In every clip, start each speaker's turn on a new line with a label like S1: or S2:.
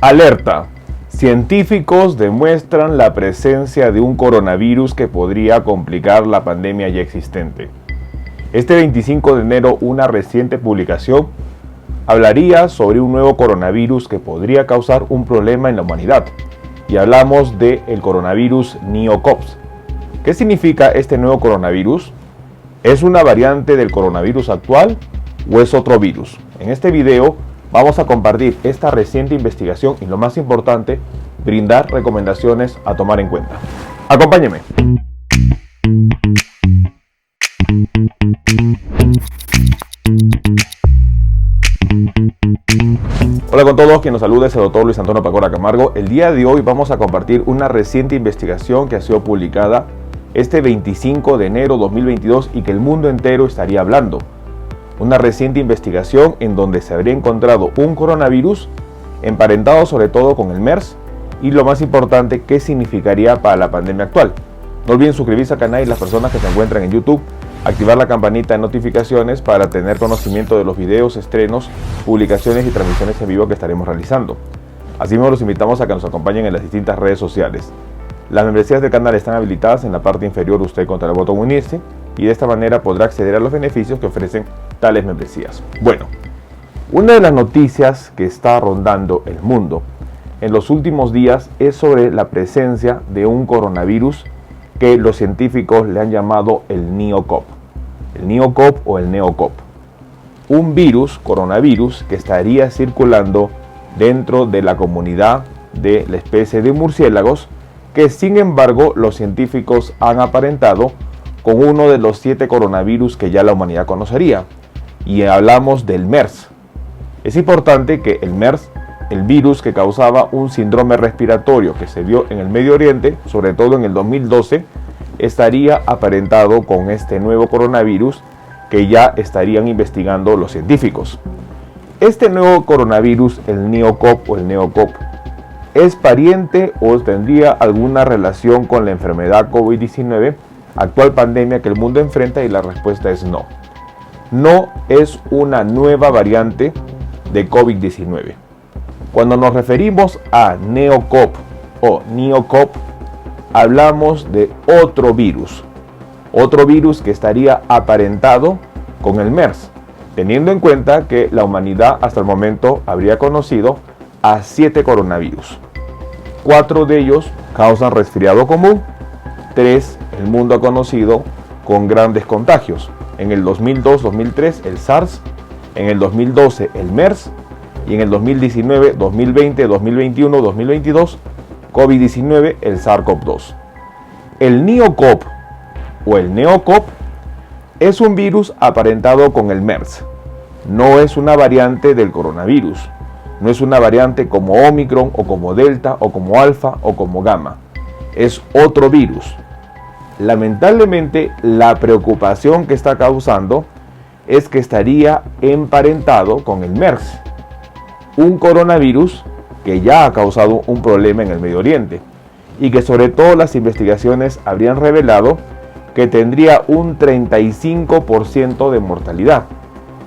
S1: Alerta. Científicos demuestran la presencia de un coronavirus que podría complicar la pandemia ya existente. Este 25 de enero, una reciente publicación hablaría sobre un nuevo coronavirus que podría causar un problema en la humanidad. Y hablamos del coronavirus NeoCoV. ¿Qué significa este nuevo coronavirus? ¿Es una variante del coronavirus actual o es otro virus? En este video vamos a compartir esta reciente investigación y, lo más importante, brindar recomendaciones a tomar en cuenta. Acompáñeme. Hola con todos, quien nos saluda es el doctor Luis Antonio Pacora Camargo. El día de hoy vamos a compartir una reciente investigación que ha sido publicada este 25 de enero 2022 y que el mundo entero estaría hablando. Una reciente investigación en donde se habría encontrado un coronavirus emparentado sobre todo con el MERS y, lo más importante, qué significaría para la pandemia actual. No olviden suscribirse al canal y las personas que se encuentran en YouTube, activar la campanita de notificaciones para tener conocimiento de los videos, estrenos, publicaciones y transmisiones en vivo que estaremos realizando. Asimismo, los invitamos a que nos acompañen en las distintas redes sociales. Las membresías del canal están habilitadas en la parte inferior. Usted contra el botón unirse y de esta manera podrá acceder a los beneficios que ofrecen tales membresías. Bueno, una de las noticias que está rondando el mundo en los últimos días es sobre la presencia de un coronavirus que los científicos le han llamado el NeoCoV. El NeoCoV o el NeoCoV. Un coronavirus que estaría circulando dentro de la comunidad de la especie de murciélagos, que sin embargo los científicos han aparentado con uno de los 7 coronavirus que ya la humanidad conocería, y hablamos del MERS. Es importante que el MERS, el virus que causaba un síndrome respiratorio que se vio en el Medio Oriente, sobre todo en el 2012, estaría aparentado con este nuevo coronavirus que ya estarían investigando los científicos. Este nuevo coronavirus, el NeoCoV o el NeoCoV, ¿es pariente o tendría alguna relación con la enfermedad COVID-19, actual pandemia que el mundo enfrenta? Y la respuesta es no. No es una nueva variante de COVID-19. Cuando nos referimos a NeoCoV o NeoCoV, hablamos de otro virus que estaría aparentado con el MERS, teniendo en cuenta que la humanidad hasta el momento habría conocido a 7 coronavirus. 4 de ellos causan resfriado común, 3 el mundo ha conocido con grandes contagios. En el 2002-2003 el SARS, en el 2012 el MERS y en el 2019, 2020, 2021, 2022 COVID-19, el SARS-CoV-2. El NeoCoV o el NeoCoV es un virus aparentado con el MERS. No es una variante del coronavirus. No es una variante como Omicron o como Delta o como Alfa o como Gamma. Es otro virus. Lamentablemente, la preocupación que está causando es que estaría emparentado con el MERS, un coronavirus que ya ha causado un problema en el Medio Oriente y que sobre todo las investigaciones habrían revelado que tendría un 35% de mortalidad,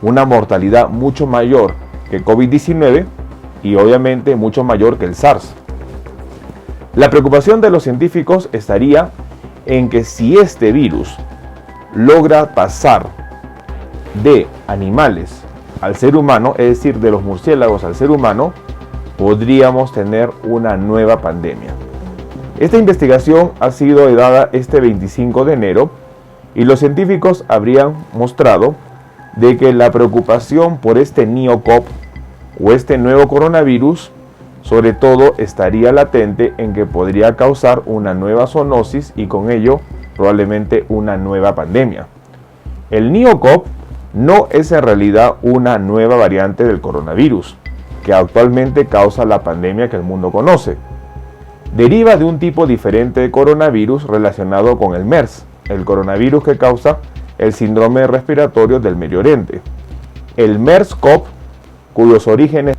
S1: una mortalidad mucho mayor que COVID-19 y obviamente mucho mayor que el SARS. La preocupación de los científicos estaría en que si este virus logra pasar de animales al ser humano, es decir, de los murciélagos al ser humano, podríamos tener una nueva pandemia. Esta investigación ha sido dada este 25 de enero y los científicos habrían mostrado de que la preocupación por este NeoCoV o este nuevo coronavirus sobre todo estaría latente en que podría causar una nueva zoonosis y con ello probablemente una nueva pandemia. El NeoCoV no es en realidad una nueva variante del coronavirus que actualmente causa la pandemia que el mundo conoce. Deriva de un tipo diferente de coronavirus relacionado con el MERS, el coronavirus que causa el síndrome respiratorio del Medio Oriente. El MERS-CoV, cuyos orígenes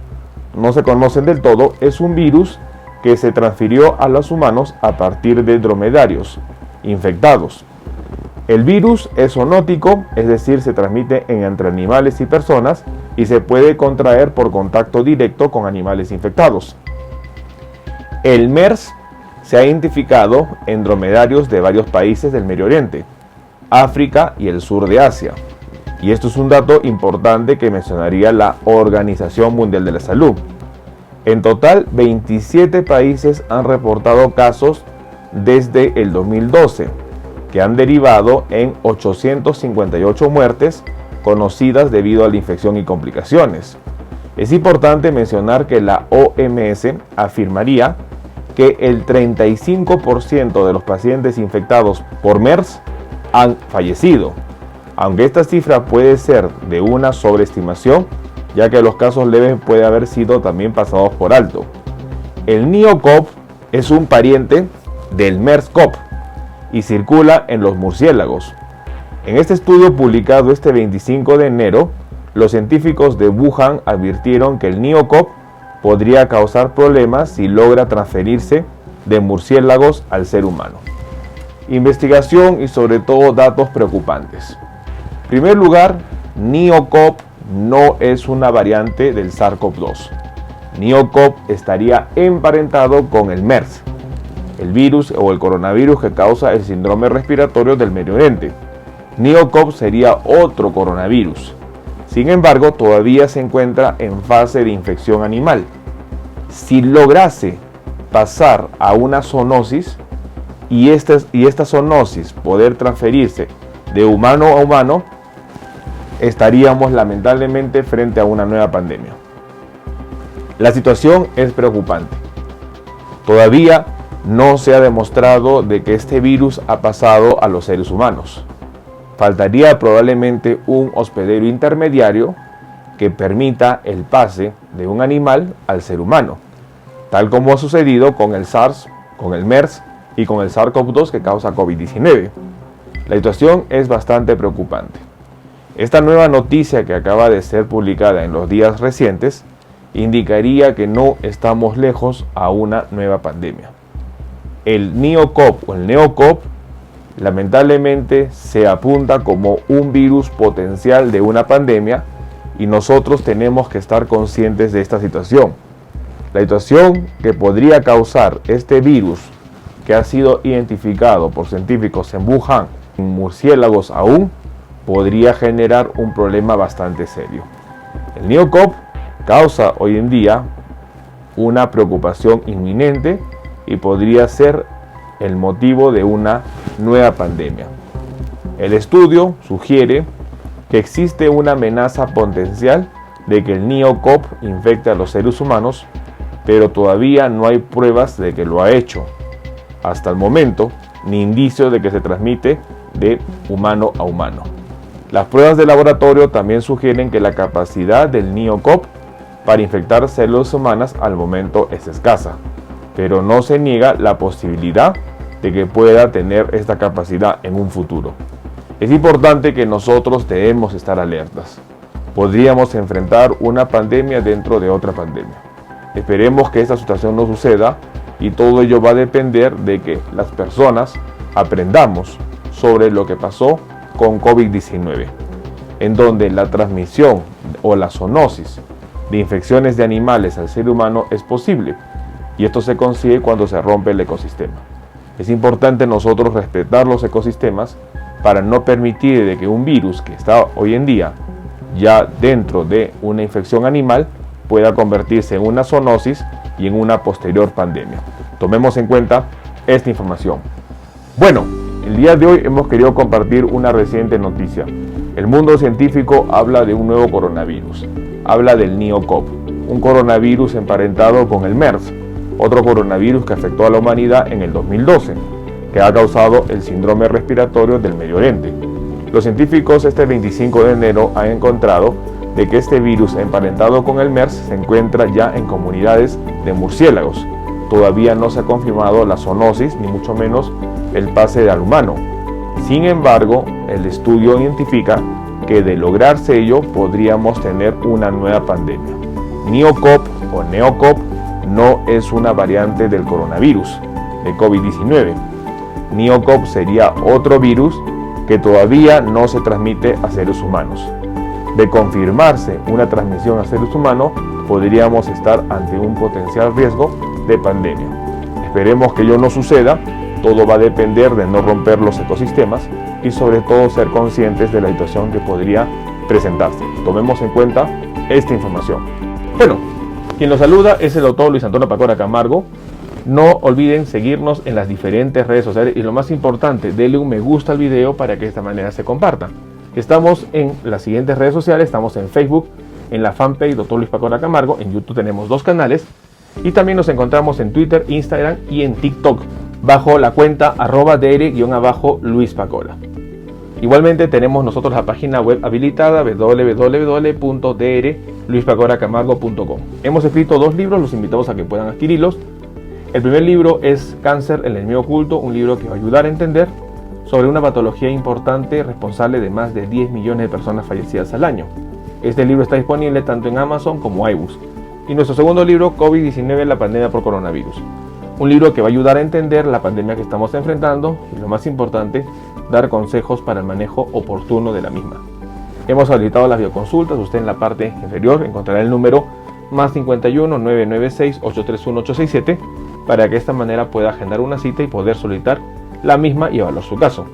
S1: no se conocen del todo, es un virus que se transfirió a los humanos a partir de dromedarios infectados. El virus es zoonótico, es decir, se transmite entre animales y personas y se puede contraer por contacto directo con animales infectados. El MERS se ha identificado en dromedarios de varios países del Medio Oriente, África y el sur de Asia. Y esto es un dato importante que mencionaría la Organización Mundial de la Salud. En total, 27 países han reportado casos desde el 2012, que han derivado en 858 muertes conocidas debido a la infección y complicaciones. Es importante mencionar que la OMS afirmaría que el 35% de los pacientes infectados por MERS han fallecido, aunque esta cifra puede ser de una sobreestimación, ya que los casos leves pueden haber sido también pasados por alto. El NeoCov es un pariente del MERS-CoV y circula en los murciélagos. En este estudio publicado este 25 de enero, los científicos de Wuhan advirtieron que el NeoCov podría causar problemas si logra transferirse de murciélagos al ser humano. Investigación y sobre todo datos preocupantes. En primer lugar, NeoCov no es una variante del SARS-CoV-2. NeoCov estaría emparentado con el MERS, el virus o el coronavirus que causa el síndrome respiratorio del Medio Oriente. NeoCov sería otro coronavirus. Sin embargo, todavía se encuentra en fase de infección animal. Si lograse pasar a una zoonosis y esta zoonosis poder transferirse de humano a humano, estaríamos lamentablemente frente a una nueva pandemia. La situación es preocupante. Todavía no se ha demostrado de que este virus ha pasado a los seres humanos. Faltaría probablemente un hospedero intermediario que permita el pase de un animal al ser humano, tal como ha sucedido con el SARS, con el MERS y con el SARS-CoV-2 que causa COVID-19. La situación es bastante preocupante. Esta nueva noticia que acaba de ser publicada en los días recientes indicaría que no estamos lejos a una nueva pandemia. El NeoCov o el NeoCov lamentablemente se apunta como un virus potencial de una pandemia y nosotros tenemos que estar conscientes de esta situación. La situación que podría causar este virus que ha sido identificado por científicos en Wuhan, en murciélagos aún, podría generar un problema bastante serio. El NeoCov causa hoy en día una preocupación inminente y podría ser el motivo de una nueva pandemia. El estudio sugiere que existe una amenaza potencial de que el NeoCov infecte a los seres humanos, pero todavía no hay pruebas de que lo ha hecho hasta el momento, ni indicios de que se transmite de humano a humano. Las pruebas de laboratorio también sugieren que la capacidad del NeoCov para infectar células humanas al momento es escasa, pero no se niega la posibilidad de que pueda tener esta capacidad en un futuro. Es importante que nosotros debemos estar alertas. Podríamos enfrentar una pandemia dentro de otra pandemia. Esperemos que esta situación no suceda y todo ello va a depender de que las personas aprendamos sobre lo que pasó con COVID-19, en donde la transmisión o la zoonosis de infecciones de animales al ser humano es posible, y esto se consigue cuando se rompe el ecosistema. Es importante nosotros respetar los ecosistemas para no permitir de que un virus que está hoy en día ya dentro de una infección animal pueda convertirse en una zoonosis y en una posterior pandemia. Tomemos en cuenta esta información. Bueno, el día de hoy hemos querido compartir una reciente noticia. El mundo científico habla de un nuevo coronavirus. Habla del NeoCov, un coronavirus emparentado con el MERS, otro coronavirus que afectó a la humanidad en el 2012, que ha causado el síndrome respiratorio del Medio Oriente. Los científicos este 25 de enero han encontrado de que este virus emparentado con el MERS se encuentra ya en comunidades de murciélagos. Todavía no se ha confirmado la zoonosis, ni mucho menos el pase al humano. Sin embargo, el estudio identifica que de lograrse ello podríamos tener una nueva pandemia. NeoCov o NeoCov no es una variante del coronavirus de COVID-19. NeoCov sería otro virus que todavía no se transmite a seres humanos. De confirmarse una transmisión a seres humanos, podríamos estar ante un potencial riesgo de pandemia. Esperemos que ello no suceda. Todo va a depender de no romper los ecosistemas y sobre todo ser conscientes de la situación que podría presentarse. Tomemos en cuenta esta información. Bueno, quien los saluda es el doctor Luis Antonio Pacora Camargo. No olviden seguirnos en las diferentes redes sociales y lo más importante, denle un me gusta al video para que de esta manera se comparta. Estamos en las siguientes redes sociales, estamos en Facebook, en la fanpage Dr. Luis Pacora Camargo, en YouTube tenemos 2 canales y también nos encontramos en Twitter, Instagram y en TikTok bajo la cuenta @dr_Luis Pacora. Igualmente tenemos nosotros la página web habilitada www.drluispacoracamargo.com. Hemos escrito 2 libros, los invitamos a que puedan adquirirlos. El primer libro es Cáncer, el enemigo oculto, un libro que va a ayudar a entender sobre una patología importante responsable de más de 10 millones de personas fallecidas al año. Este libro está disponible tanto en Amazon como iBooks. Y nuestro segundo libro, COVID-19, la pandemia por coronavirus. Un libro que va a ayudar a entender la pandemia que estamos enfrentando y lo más importante, dar consejos para el manejo oportuno de la misma. Hemos habilitado las videoconsultas, usted en la parte inferior encontrará el número +51 996 831 867 para que de esta manera pueda agendar una cita y poder solicitar la misma y evaluar su caso.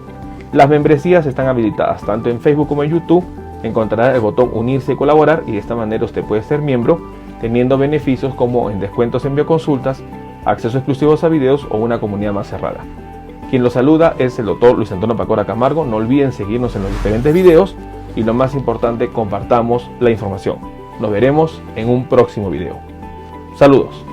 S1: Las membresías están habilitadas tanto en Facebook como en YouTube. Encontrará el botón unirse y colaborar y de esta manera usted puede ser miembro teniendo beneficios como en descuentos en bioconsultas, acceso exclusivos a videos o una comunidad más cerrada. Quien los saluda es el doctor Luis Antonio Pacora Camargo. No olviden seguirnos en los diferentes videos y lo más importante, compartamos la información. Nos veremos en un próximo video. Saludos.